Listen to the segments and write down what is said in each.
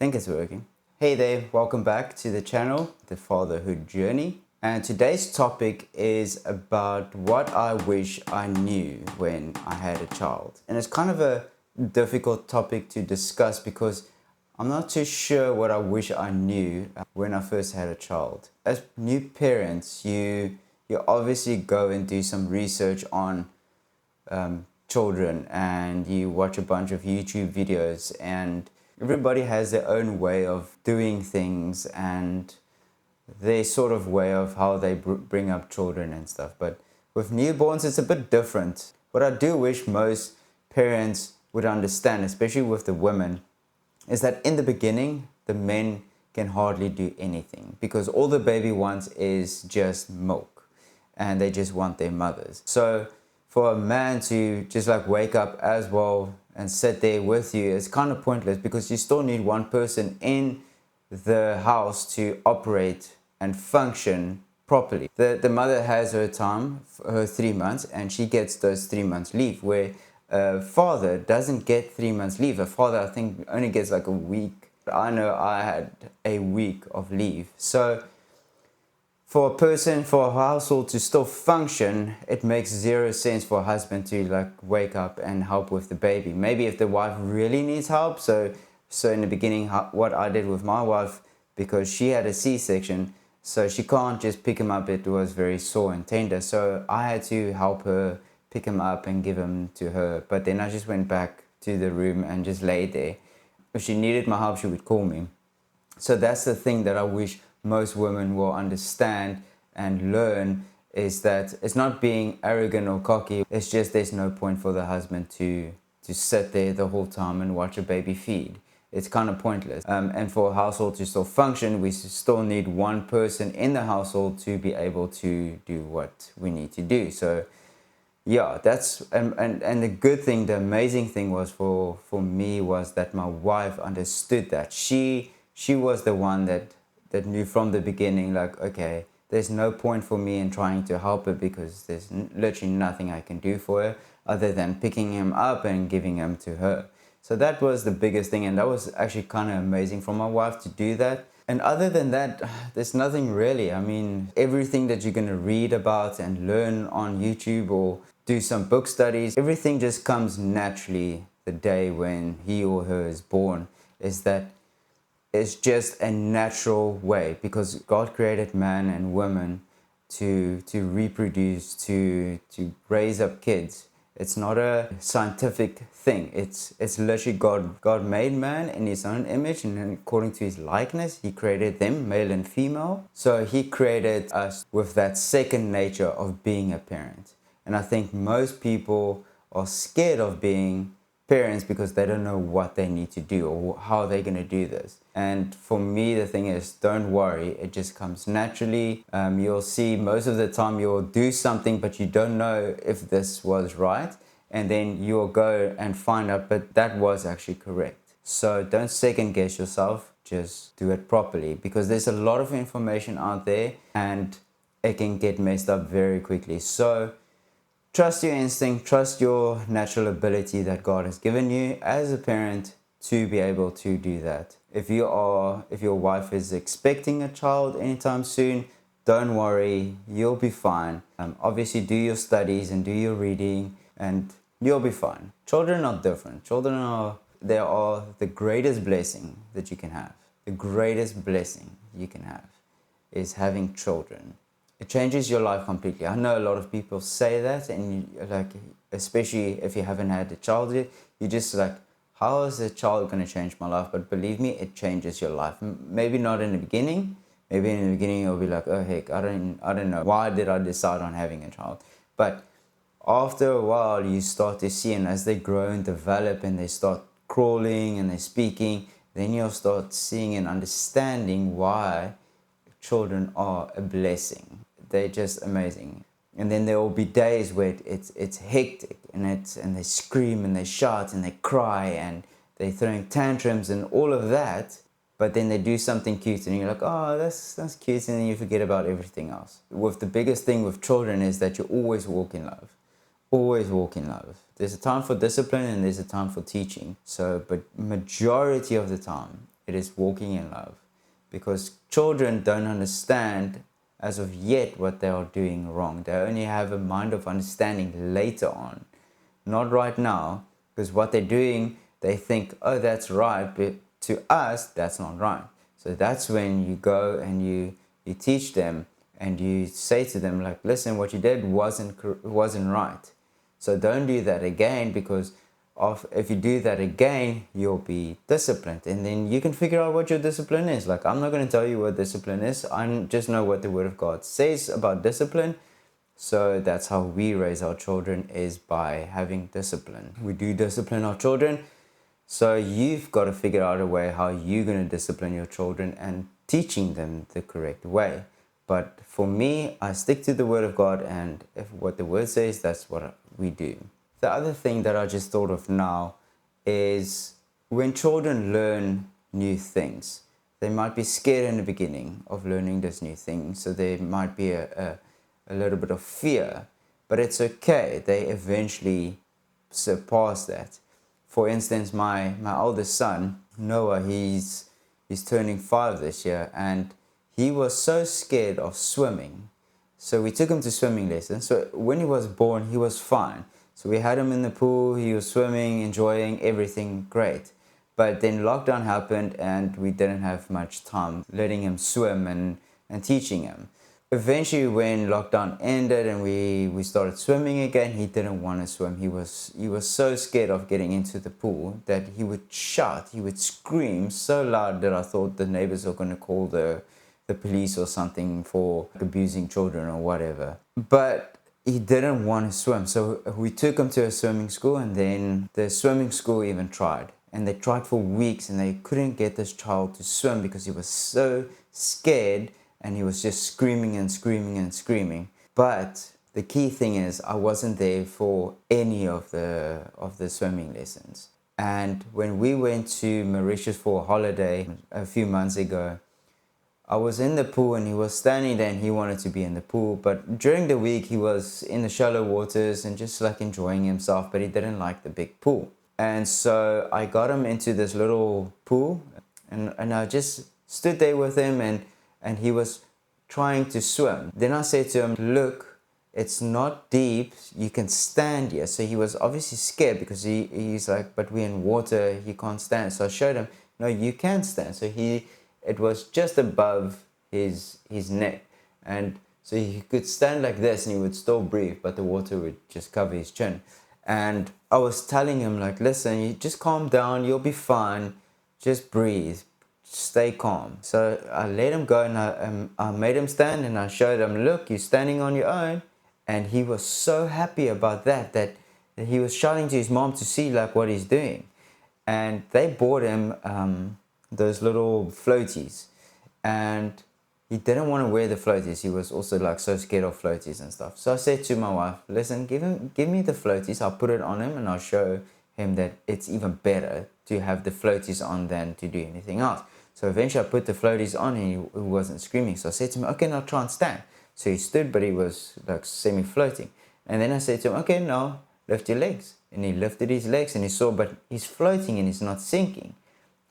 think it's working. Hey there, welcome back to the channel, The Fatherhood Journey. And today's topic is about what I wish I knew when I had a child. And it's kind of a difficult topic to discuss because I'm not too sure what I wish I knew when I first had a child. As new parents, you obviously go and do some research on children, and you watch a bunch of YouTube videos, and everybody has their own way of doing things and their sort of way of how they bring up children and stuff. But with newborns, it's a bit different. What I do wish most parents would understand, especially with the women, is that in the beginning, the men can hardly do anything because all the baby wants is just milk and they just want their mothers. So for a man to just like wake up as well and sit there with you is kind of pointless because you still need one person in the house to operate and function properly. The mother has her time, her 3 months, and she gets those 3 months leave, where a father doesn't get 3 months leave. A father, I think, only gets like a week. I know I had a week of leave. So for a household to still function, it makes zero sense for a husband to like wake up and help with the baby. Maybe if the wife really needs help. So in the beginning, what I did with my wife, because she had a C-section, so she can't just pick him up. It was very sore and tender. So I had to help her pick him up and give him to her. But then I just went back to the room and just laid there. If she needed my help, she would call me. So that's the thing that I wish most women will understand and learn, is that it's not being arrogant or cocky. It's just there's no point for the husband to sit there the whole time and watch a baby feed. It's kind of pointless. And for a household to still function, we still need one person in the household to be able to do what we need to do. So yeah, that's and the good thing, the amazing thing was for me was that my wife understood that. She was the one that knew from the beginning, like, okay, there's no point for me in trying to help her because there's literally nothing I can do for her other than picking him up and giving him to her. So that was the biggest thing, and that was actually kind of amazing for my wife to do that. And other than that, there's nothing really. I mean, everything that you're going to read about and learn on YouTube or do some book studies, everything just comes naturally the day when he or her is born. Is that it's just a natural way, because God created man and woman to reproduce, to raise up kids. It's not a scientific thing. It's literally God made man in his own image, and according to his likeness, he created them, male and female. So he created us with that second nature of being a parent. And I think most people are scared of being parents because they don't know what they need to do or how they're going to do this. And for me, the thing is, don't worry, it just comes naturally. You'll see most of the time you'll do something, but you don't know if this was right. And then you'll go and find out, but that was actually correct. So don't second guess yourself, just do it properly, because there's a lot of information out there and it can get messed up very quickly. So trust your instinct, trust your natural ability that God has given you as a parent to be able to do that. If your wife is expecting a child anytime soon, don't worry, you'll be fine. Obviously do your studies and do your reading and you'll be fine. Children are different. They are the greatest blessing that you can have. The greatest blessing you can have is having children. It changes your life completely. I know a lot of people say that, and especially if you haven't had a child yet, you're just like, how is a child going to change my life? But believe me, it changes your life. Maybe not in the beginning. Maybe in the beginning you'll be like, oh heck, I don't know. Why did I decide on having a child? But after a while, you start to see, and as they grow and develop and they start crawling and they're speaking, then you'll start seeing and understanding why children are a blessing. They're just amazing. And then there will be days where it's hectic and they scream and they shout and they cry and they're throwing tantrums and all of that. But then they do something cute and you're like, oh, that's cute, and then you forget about everything else. The biggest thing with children is that you always walk in love. Always walk in love. There's a time for discipline and there's a time for teaching. But majority of the time, it is walking in love. Because children don't understand as of yet what they are doing wrong. They only have a mind of understanding later on, not right now, because what they're doing, they think, oh, that's right, but to us, that's not right. So that's when you go and you teach them and you say to them, like, listen, what you did wasn't right. So don't do that again, because if you do that again, you'll be disciplined. And then you can figure out what your discipline is. Like, I'm not going to tell you what discipline is. I just know what the Word of God says about discipline. So that's how we raise our children, is by having discipline. We do discipline our children. So you've got to figure out a way how you're going to discipline your children and teaching them the correct way. But for me, I stick to the Word of God, and if what the Word says, that's what we do. The other thing that I just thought of now is when children learn new things, they might be scared in the beginning of learning this new thing. So there might be a little bit of fear, but it's okay. They eventually surpass that. For instance, my oldest son, Noah, he's turning 5 this year, and he was so scared of swimming. So we took him to swimming lessons. So when he was born, he was fine. So we had him in the pool, he was swimming, enjoying everything great. But then lockdown happened and we didn't have much time letting him swim and teaching him. Eventually, when lockdown ended and we started swimming again, he didn't want to swim. He was so scared of getting into the pool that he would shout, he would scream so loud that I thought the neighbors were going to call the police or something for abusing children or whatever. But he didn't want to swim. So we took him to a swimming school, and then the swimming school even tried. And they tried for weeks and they couldn't get this child to swim because he was so scared and he was just screaming and screaming and screaming. But the key thing is, I wasn't there for any of the swimming lessons. And when we went to Mauritius for a holiday a few months ago, I was in the pool and he was standing there and he wanted to be in the pool. But during the week, he was in the shallow waters and just like enjoying himself, but he didn't like the big pool. And so I got him into this little pool, and I just stood there with him, and he was trying to swim. Then I said to him, look, it's not deep, you can stand here. So he was obviously scared because he's like, but we're in water, he can't stand. So I showed him, no, you can stand. So it was just above his neck, and so he could stand like this and he would still breathe, but the water would just cover his chin. And I was telling him, like, listen, you just calm down, you'll be fine, just breathe, stay calm. So I let him go, and I made him stand, and I showed him, look, you're standing on your own. And he was so happy about that he was shouting to his mom to see like what he's doing. And they bought him those little floaties, and he didn't want to wear the floaties. He was also like so scared of floaties and stuff. So I said to my wife, listen, give me the floaties, I'll put it on him, and I'll show him that it's even better to have the floaties on than to do anything else. So eventually I put the floaties on and he wasn't screaming. So I said to him, okay, now try and stand. So he stood, but he was like semi-floating. And then I said to him, okay, now lift your legs. And he lifted his legs and he saw, but he's floating and he's not sinking.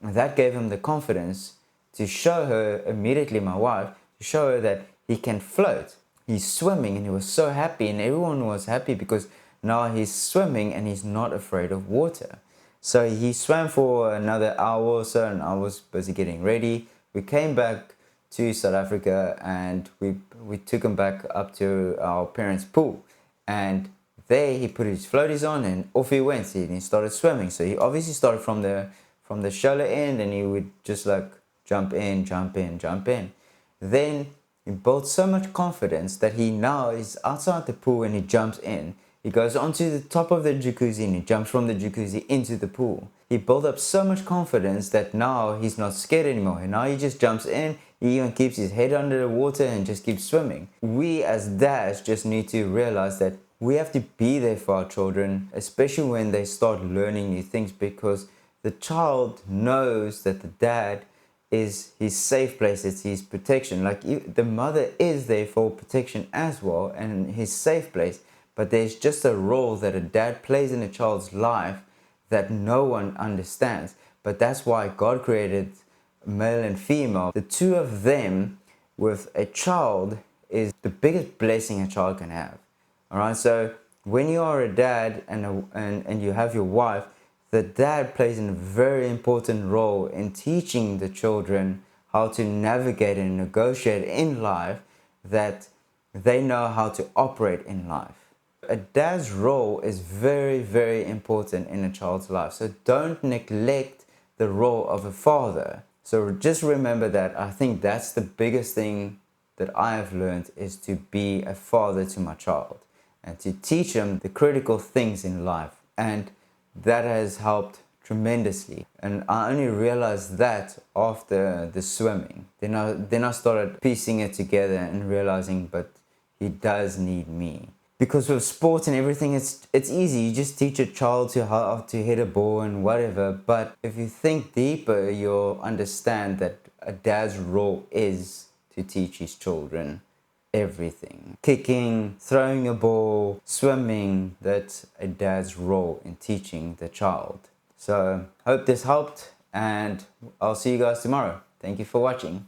And that gave him the confidence to show her, immediately my wife, to show her that he can float. He's swimming, and he was so happy, and everyone was happy because now he's swimming and he's not afraid of water. So he swam for another hour or so, and I was busy getting ready. We came back to South Africa, and we took him back up to our parents' pool. And there he put his floaties on and off he went, and he started swimming. So he obviously started from the shallow end, and he would just like jump in, jump in, jump in. Then he built so much confidence that he now is outside the pool and he jumps in. He goes onto the top of the jacuzzi and he jumps from the jacuzzi into the pool. He built up so much confidence that now he's not scared anymore. And now he just jumps in, he even keeps his head under the water and just keeps swimming. We as dads just need to realize that we have to be there for our children, especially when they start learning new things, because the child knows that the dad is his safe place, it's his protection. Like the mother is there for protection as well and his safe place. But there's just a role that a dad plays in a child's life that no one understands. But that's why God created male and female, the two of them with a child is the biggest blessing a child can have. All right, so when you are a dad and you have your wife, the dad plays a very important role in teaching the children how to navigate and negotiate in life, that they know how to operate in life. A dad's role is very, very important in a child's life. So don't neglect the role of a father. So just remember that. I think that's the biggest thing that I have learned, is to be a father to my child and to teach them the critical things in life. And that has helped tremendously. And I only realized that after the swimming. Then I started piecing it together and realizing, but he does need me. Because with sports and everything, it's easy. You just teach a child to how to hit a ball and whatever. But if you think deeper, you'll understand that a dad's role is to teach his children everything. Kicking, throwing a ball, swimming, that's a dad's role in teaching the child. So hope this helped, and I'll see you guys tomorrow. Thank you for watching.